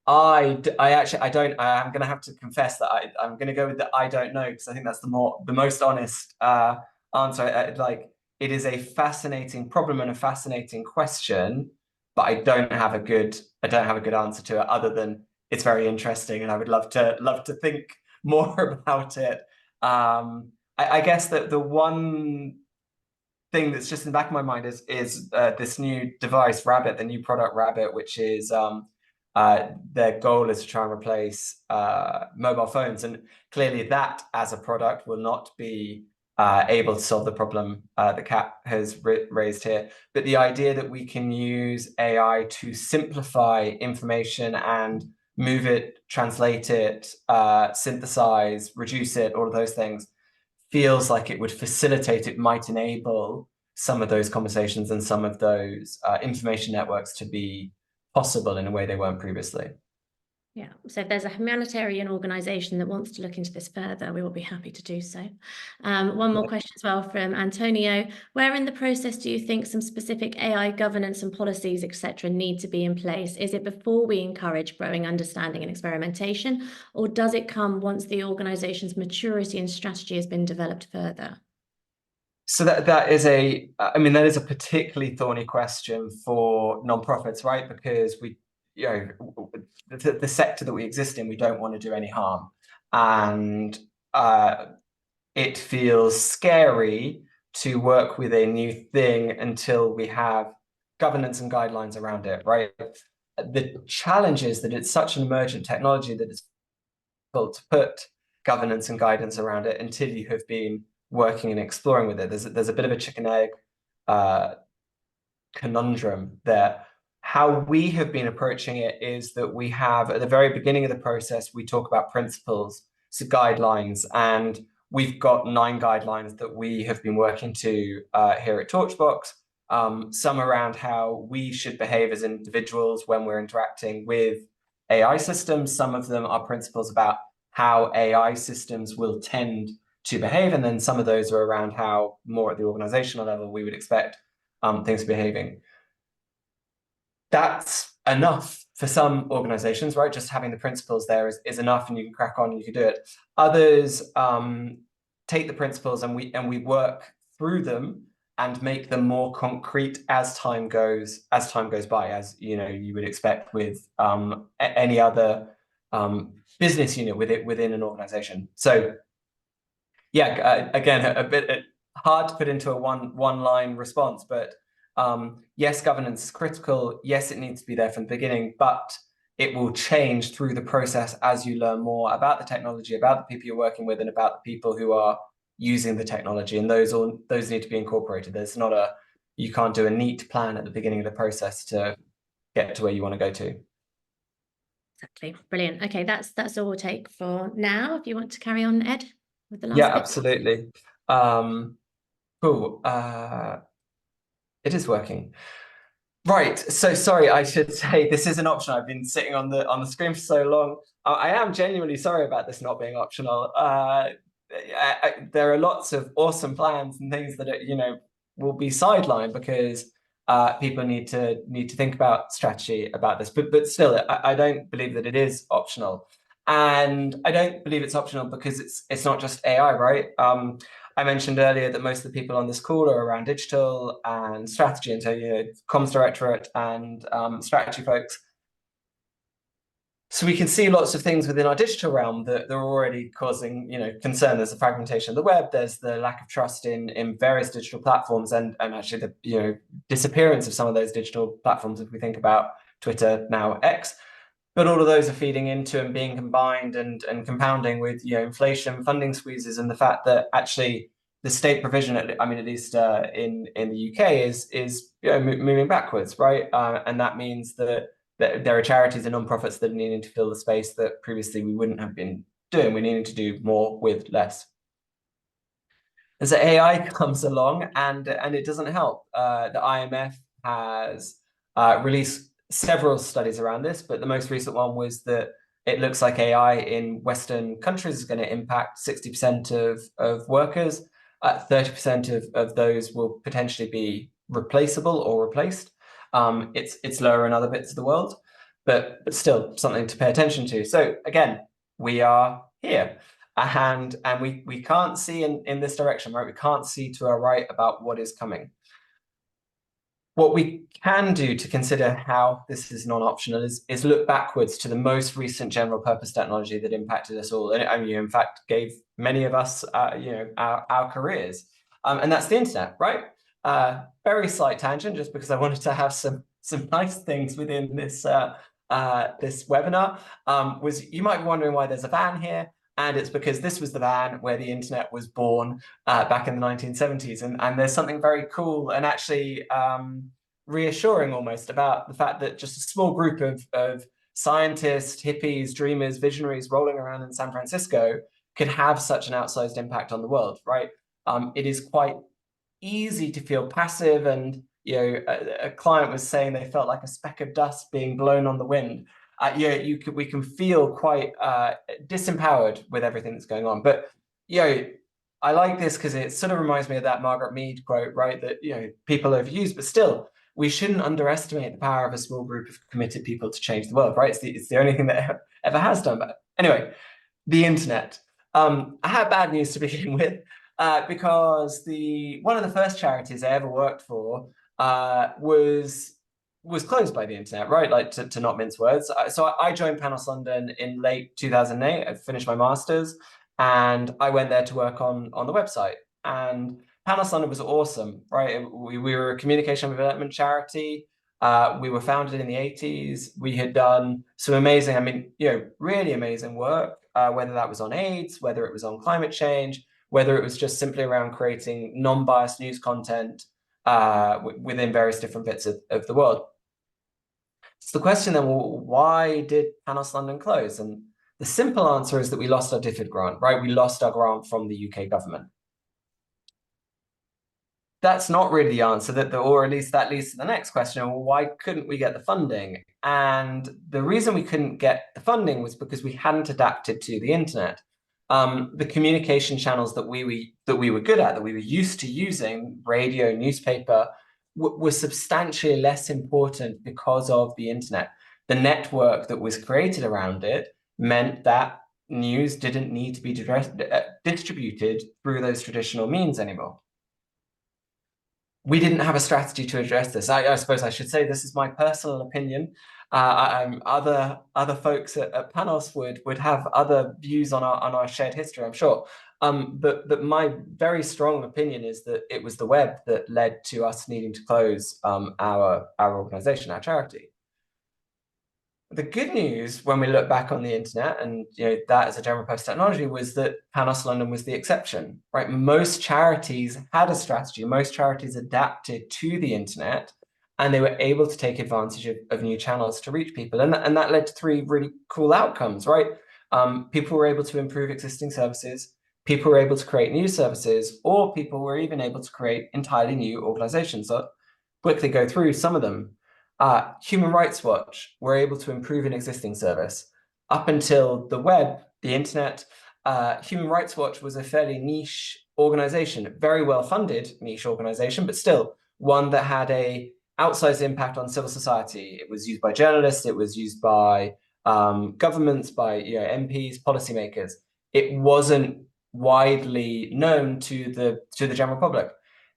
I'm going to have to confess that I'm going to go with the I don't know, because I think that's the most honest answer. It is a fascinating problem and a fascinating question, but I don't have a good answer to it, other than it's very interesting and I would love to think more about it. I guess that the one thing that's just in the back of my mind is this new device, Rabbit, the new product Rabbit, which is their goal is to try and replace mobile phones, and clearly that as a product will not be able to solve the problem that Kat has raised here. But the idea that we can use AI to simplify information and move it, translate it, synthesize, reduce it, all of those things, feels like it would facilitate, it might enable some of those conversations and some of those information networks to be possible in a way they weren't previously.
Yeah, so if there's a humanitarian organisation that wants to look into this further, we will be happy to do so. One more question as well from Antonio. Where in the process do you think some specific AI governance and policies, etc., need to be in place? Is it before we encourage growing understanding and experimentation, or does it come once the organisation's maturity and strategy has been developed further?
So that is a particularly thorny question for nonprofits, right? Because the sector that we exist in, we don't want to do any harm, and it feels scary to work with a new thing until we have governance and guidelines around it, right? The challenge is that it's such an emergent technology that it's difficult to put governance and guidance around it until you have been working and exploring with it. There's a bit of a chicken egg conundrum there. How we have been approaching it is that we have, at the very beginning of the process, we talk about principles, so guidelines, and we've got 9 guidelines that we have been working to here at Torchbox. Some around how we should behave as individuals when we're interacting with AI systems. Some of them are principles about how AI systems will tend to behave, and then some of those are around how, more at the organizational level, we would expect things behaving. That's enough for some organizations, right? Just having the principles there is enough, and you can crack on and you can do it. Others take the principles and we work through them and make them more concrete as time goes by, as you would expect with any other business unit within an organization. So yeah, again, a bit hard to put into a one line response, but Yes, governance is critical. Yes, it needs to be there from the beginning, but it will change through the process as you learn more about the technology, about the people you're working with, and about the people who are using the technology. And those need to be incorporated. There's not you can't do a neat plan at the beginning of the process to get to where you want to go to.
Exactly. Brilliant. Okay, that's all we'll take for now. If you want to carry on, Ed, with the last
Yeah,
bit.
absolutely. Cool. It is working. Right. So sorry, I should say this is an option. I've been sitting on the screen for so long. I am genuinely sorry about this not being optional. There are lots of awesome plans and things that will be sidelined because people need to think about strategy about this. But still, I don't believe that it is optional, and I don't believe it's optional because it's not just AI, right? I mentioned earlier that most of the people on this call are around digital and strategy, and so comms directorate and strategy folks. So we can see lots of things within our digital realm that are already causing concern. There's the fragmentation of the web. There's the lack of trust in various digital platforms, and actually the disappearance of some of those digital platforms. If we think about Twitter, now X. But all of those are feeding into and being combined and compounding with inflation, funding squeezes, and the fact that actually the state provision, at least in the UK, is moving backwards, right? And that means that there are charities and non-profits that are needing to fill the space that previously we wouldn't have been doing. We're needing to do more with less. As AI comes along, and it doesn't help. The IMF has released several studies around this, but the most recent one was that it looks like AI in Western countries is going to impact 60% of workers. 30% of those will potentially be replaceable or replaced. It's lower in other bits of the world, but still something to pay attention to. So again, we are here. And we can't see in this direction, right? We can't see to our right about what is coming. What we can do to consider how this is non-optional is look backwards to the most recent general purpose technology that impacted us all, and in fact gave many of us our careers, and that's the internet, right? Very slight tangent, just because I wanted to have some nice things within this this webinar. Was you might be wondering why there's a van here. And it's because this was the van where the internet was born back in the 1970s. And there's something very cool and actually reassuring almost about the fact that just a small group of scientists, hippies, dreamers, visionaries rolling around in San Francisco could have such an outsized impact on the world, right? It is quite easy to feel passive, and a client was saying they felt like a speck of dust being blown on the wind. We can feel quite disempowered with everything that's going on. But I like this because it sort of reminds me of that Margaret Mead quote, right? That people overuse, but still, we shouldn't underestimate the power of a small group of committed people to change the world, right? It's the only thing that ever has done. But anyway, the internet. I have bad news to begin with, because one of the first charities I ever worked for was closed by the internet, right? Like to not mince words. So I joined Panos London in late 2008. I finished my master's, and I went there to work on the website. And Panos London was awesome, right? We were a communication development charity. We were founded in the 80s. We had done some amazing, really amazing work, whether that was on AIDS, whether it was on climate change, whether it was just simply around creating non-biased news content within various different bits of the world. So the question then, well, why did Panos London close? And the simple answer is that we lost our DFID grant, right? We lost our grant from the UK government. That's not really the answer, or at least that leads to the next question. Well, why couldn't we get the funding? And the reason we couldn't get the funding was because we hadn't adapted to the internet. The communication channels that we were good at, that we were used to using, radio, newspaper, were substantially less important because of the internet. The network that was created around it meant that news didn't need to be distributed through those traditional means anymore. We didn't have a strategy to address this. I suppose I should say this is my personal opinion. Other folks at Panos would have other views on our shared history, I'm sure. But my very strong opinion is that it was the web that led to us needing to close our organization, our charity. The good news when we look back on the internet, and that as a general purpose technology, was that Panos London was the exception, right? Most charities had a strategy. Most charities adapted to the internet, and they were able to take advantage of new channels to reach people, and that led to three really cool outcomes, right? People were able to improve existing services, people were able to create new services, or people were even able to create entirely new organizations. So quickly go through some of them. Human Rights Watch were able to improve an existing service. Up until the web, the internet, Human Rights Watch was a fairly niche organization, very well-funded niche organization, but still one that had a outsized impact on civil society. It was used by journalists, it was used by governments, by MPs, policymakers. It wasn't widely known to the general public.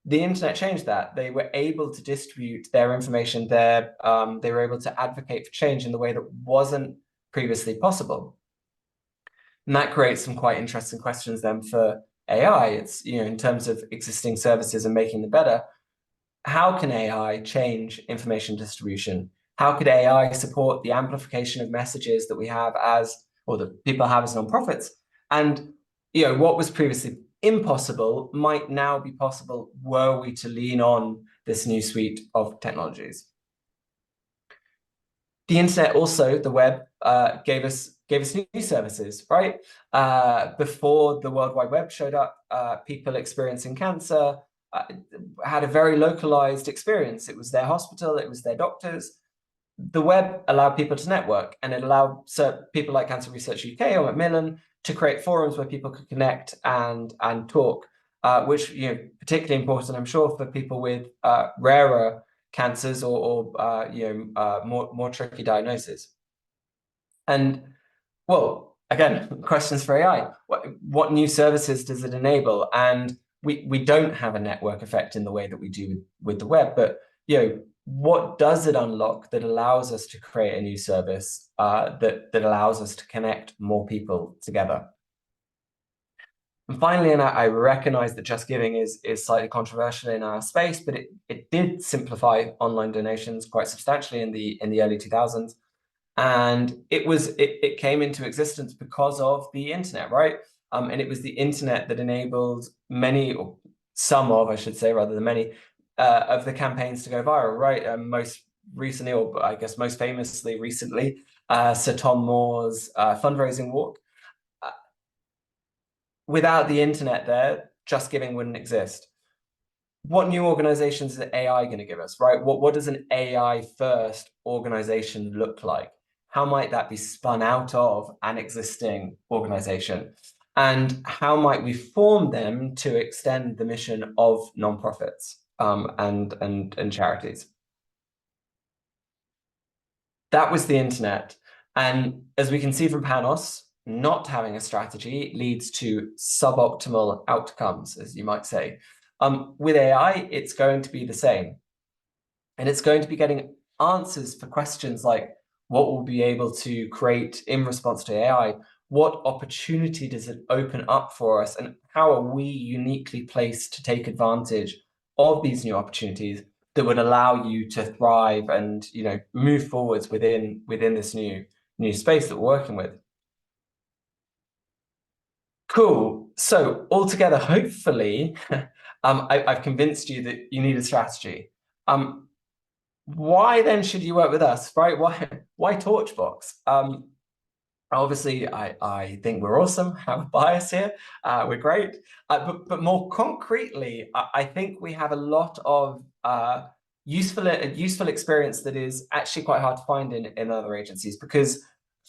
The internet changed that. They were able to distribute their information there. They were able to advocate for change in the way that wasn't previously possible. And that creates some quite interesting questions then for AI. It's, in terms of existing services and making them better, how can AI change information distribution? How could AI support the amplification of messages that we have or that people have as nonprofits? And, what was previously impossible might now be possible were we to lean on this new suite of technologies. The internet also, the web, gave us new services, right? Before the World Wide Web showed up, people experiencing cancer had a very localized experience. It was their hospital, it was their doctors. The web allowed people to network, and it allowed people like Cancer Research UK or Macmillan to create forums where people could connect and talk, which particularly important, I'm sure, for people with rarer cancers or more tricky diagnoses. And well, again, questions for AI. What new services does it enable? And we don't have a network effect in the way that we do with the web, but what does it unlock that allows us to create a new service that allows us to connect more people together? And finally, and I recognize that Just Giving is slightly controversial in our space, but it did simplify online donations quite substantially in the early 2000s. And it came into existence because of the internet, right? And it was the internet that enabled many, or some of, I should say, rather than many, of the campaigns to go viral, right? Most recently, or I guess most famously recently, Sir Tom Moore's fundraising walk. Without the internet there, Just Giving wouldn't exist. What new organizations is AI going to give us, right? What does an AI first organization look like? How might that be spun out of an existing organization? And how might we form them to extend the mission of nonprofits and charities? That was the internet. And as we can see from Panos, not having a strategy leads to suboptimal outcomes, as you might say. With AI, it's going to be the same. And it's going to be getting answers for questions like, what we'll be able to create in response to AI? What opportunity does it open up for us? And how are we uniquely placed to take advantage of these new opportunities that would allow you to thrive and move forwards within this new space that we're working with? Cool. So altogether, hopefully, I've convinced you that you need a strategy. Why then should you work with us, right? Why Torchbox? Obviously, I think we're awesome. Have a bias here. We're great. But more concretely, I think we have a lot of useful experience that is actually quite hard to find in other agencies, because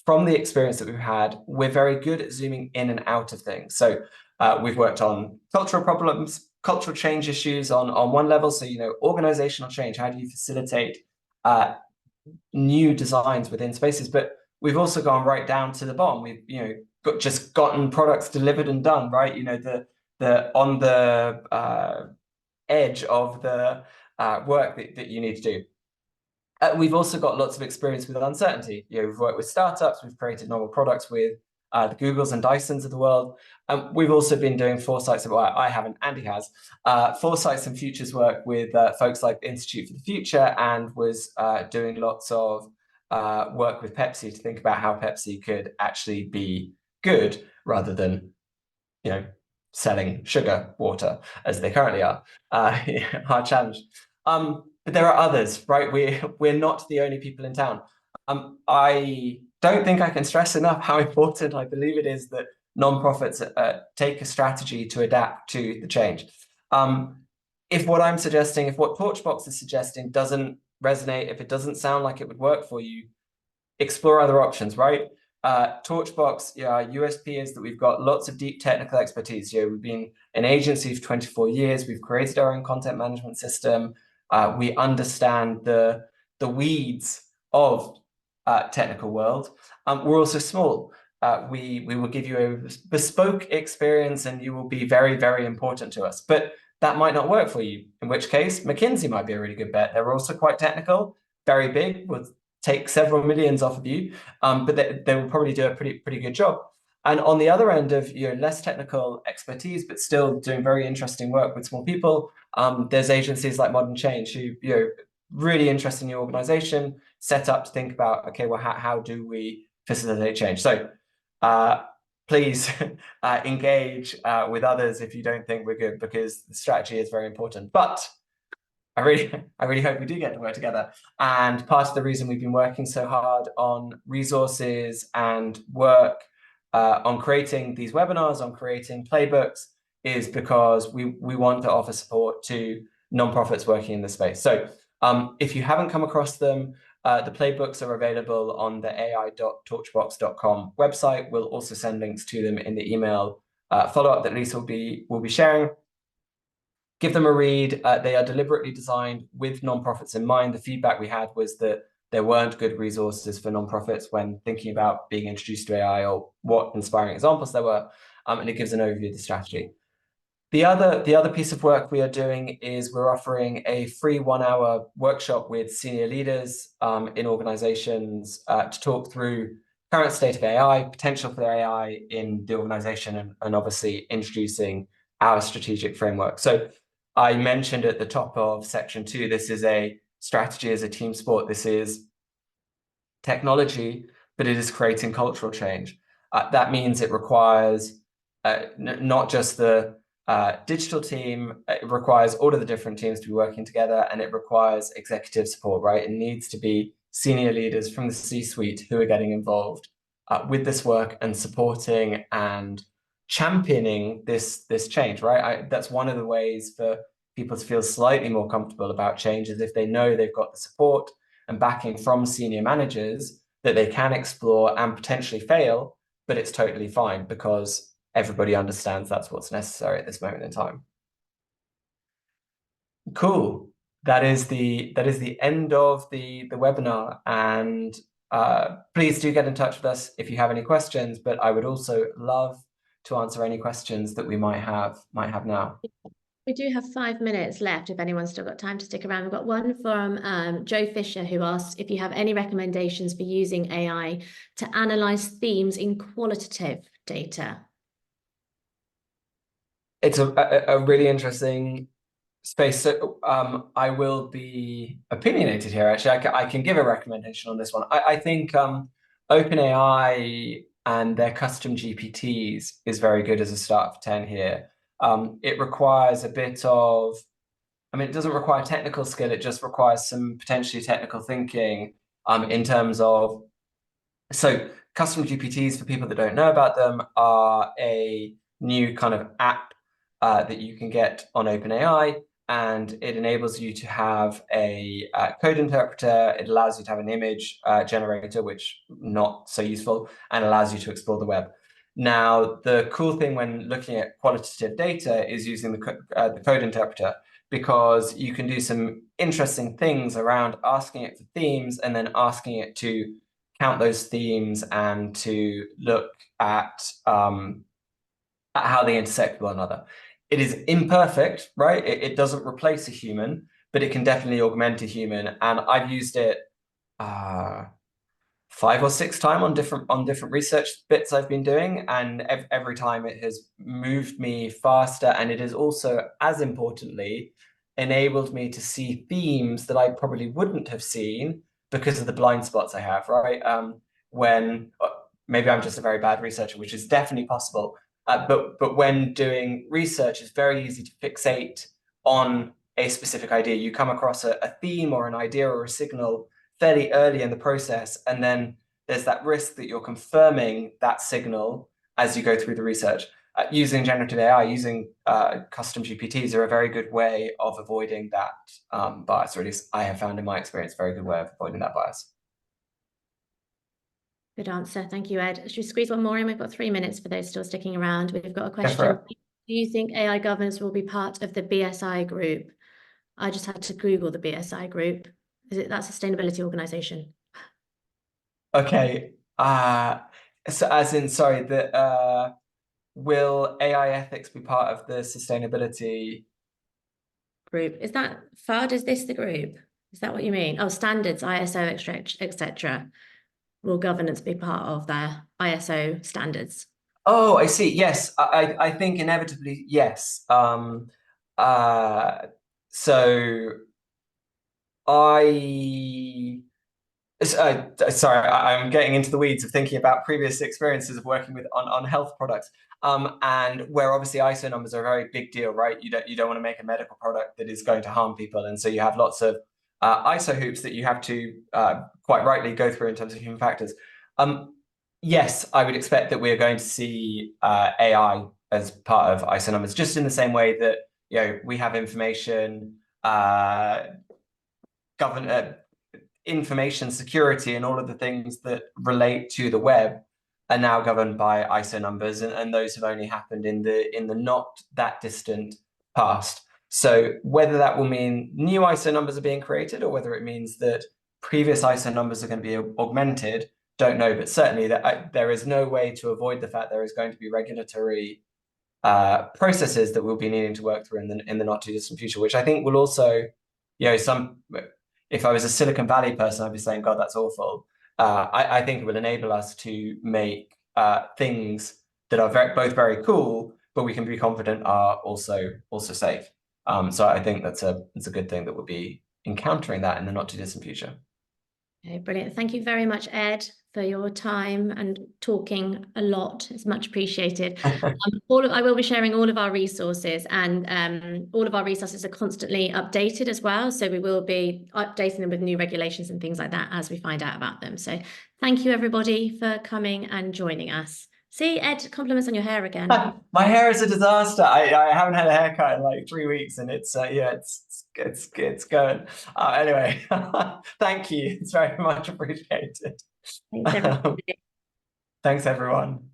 from the experience that we've had, we're very good at zooming in and out of things. So we've worked on cultural problems, cultural change issues on one level. So, organizational change, how do you facilitate new designs within spaces? But we've also gone right down to the bottom. We've, just gotten products delivered and done, right? The on the edge of the work that you need to do. We've also got lots of experience with uncertainty. We've worked with startups, we've created novel products with the Googles and Dysons of the world. We've also been doing foresights, well, I haven't, Andy has, foresights and futures work with folks like the Institute for the Future, and was doing lots of work with Pepsi to think about how Pepsi could actually be good rather than, selling sugar water as they currently are. Hard challenge. But there are others, right? We're not the only people in town. I don't think I can stress enough how important I believe it is that nonprofits take a strategy to adapt to the change. If what I'm suggesting, if what Torchbox is suggesting doesn't resonate, if it doesn't sound like it would work for you, explore other options, right? Torchbox, USP is that we've got lots of deep technical expertise. We've been an agency for 24 years. We've created our own content management system. We understand the weeds of technical world. We're also small. We will give you a bespoke experience, and you will be very, very important to us. But that might not work for you, in which case McKinsey might be a really good bet. They're also quite technical, very big, with take several millions off of you, but they will probably do a pretty good job. And on the other end of less technical expertise, but still doing very interesting work with small people, there's agencies like Modern Change who really interested in your organization, set up to think about, okay, well, how do we facilitate change? So please engage with others if you don't think we're good, because the strategy is very important. But I really hope we do get to work together. And part of the reason we've been working so hard on resources and work on creating these webinars, on creating playbooks, is because we want to offer support to nonprofits working in the space. So if you haven't come across them, the playbooks are available on the ai.torchbox.com website. We'll also send links to them in the email follow-up that Lisa will be sharing. Give them a read. They are deliberately designed with nonprofits in mind. The feedback we had was that there weren't good resources for nonprofits when thinking about being introduced to AI, or what inspiring examples there were, and it gives an overview of the strategy. The other piece of work we are doing is we're offering a free 1-hour workshop with senior leaders in organizations to talk through current state of AI, potential for AI in the organization, and obviously introducing our strategic framework. So I mentioned at the top of section 2, this is a strategy as a team sport. This is technology, but it is creating cultural change. That means it requires not just the digital team, it requires all of the different teams to be working together, and it requires executive support, right? It needs to be senior leaders from the C-suite who are getting involved with this work and supporting and championing this change, right? That's one of the ways for people to feel slightly more comfortable about change, is if they know they've got the support and backing from senior managers that they can explore and potentially fail, but it's totally fine because everybody understands that's what's necessary at this moment in time. Cool. That is the end of the webinar, and please do get in touch with us if you have any questions, but I would also love to answer any questions that we might have now.
We do have 5 minutes left if anyone's still got time to stick around. We've got one from Joe Fisher, who asked if you have any recommendations for using AI to analyze themes in qualitative data.
It's a really interesting space. So I will be opinionated here. Actually, I can give a recommendation on this one. I think OpenAI and their custom GPTs is very good as a start for 10 here. It requires a bit of, it doesn't require technical skill. It just requires some potentially technical thinking in terms of, so custom GPTs, for people that don't know about them, are a new kind of app that you can get on OpenAI, and it enables you to have a code interpreter. It allows you to have an image generator, which not so useful, and allows you to explore the web. Now, the cool thing when looking at qualitative data is using the code interpreter, because you can do some interesting things around asking it for themes and then asking it to count those themes and to look at how they intersect with one another. It is imperfect, right? It doesn't replace a human, but it can definitely augment a human. And I've used it 4 5 or 6 times on different research bits I've been doing, and every time it has moved me faster, and it has also, as importantly, enabled me to see themes that I probably wouldn't have seen because of the blind spots I have, right? When maybe I'm just a very bad researcher, which is definitely possible, but when doing research, it's very easy to fixate on a specific idea. You come across a theme or an idea or a signal fairly early in the process, and then there's that risk that you're confirming that signal as you go through the research. Using generative AI, using custom GPTs are a very good way of avoiding that bias, or at least I have found in my experience, a very good way of avoiding that bias.
Good answer. Thank you, Ed. Should we squeeze one more in? We've got 3 minutes for those still sticking around. We've got a question. Do you think AI governance will be part of the BSI group? I just had to Google the BSI group. Is it that sustainability organization?
Okay. So as in, sorry, will AI ethics be part of the sustainability
group? Is that FUD? Is this the group? Is that what you mean? Oh, standards, ISO, etc. Will governance be part of their ISO standards?
Oh, I see. Yes, I think inevitably, yes. So I sorry, I'm getting into the weeds of thinking about previous experiences of working with on health products, and where obviously ISO numbers are a very big deal, right? You don't want to make a medical product that is going to harm people, and so you have lots of ISO hoops that you have to quite rightly go through in terms of human factors. Yes, I would expect that we are going to see AI as part of ISO numbers, just in the same way that we have information govern information security and all of the things that relate to the web are now governed by ISO numbers, and those have only happened in the not that distant past. So whether that will mean new ISO numbers are being created or whether it means that previous ISO numbers are going to be augmented, don't know. But certainly there is no way to avoid the fact there is going to be regulatory processes that we'll be needing to work through in the not too distant future, which I think will also, if I was a Silicon Valley person, I'd be saying, God, that's awful. I think it will enable us to make things that are both very cool, but we can be confident are also safe. So I think it's a good thing that we'll be encountering that in the not too distant future.
Okay, brilliant. Thank you very much, Ed, for your time and talking a lot. It's much appreciated. I will be sharing all of our resources, and all of our resources are constantly updated as well. So we will be updating them with new regulations and things like that as we find out about them. So thank you, everybody, for coming and joining us. See, Ed, compliments on your hair again.
My hair is a disaster. I haven't had a haircut in like 3 weeks, and it's going. Anyway, thank you. It's very much appreciated.
Thanks, everybody.
Thanks, everyone.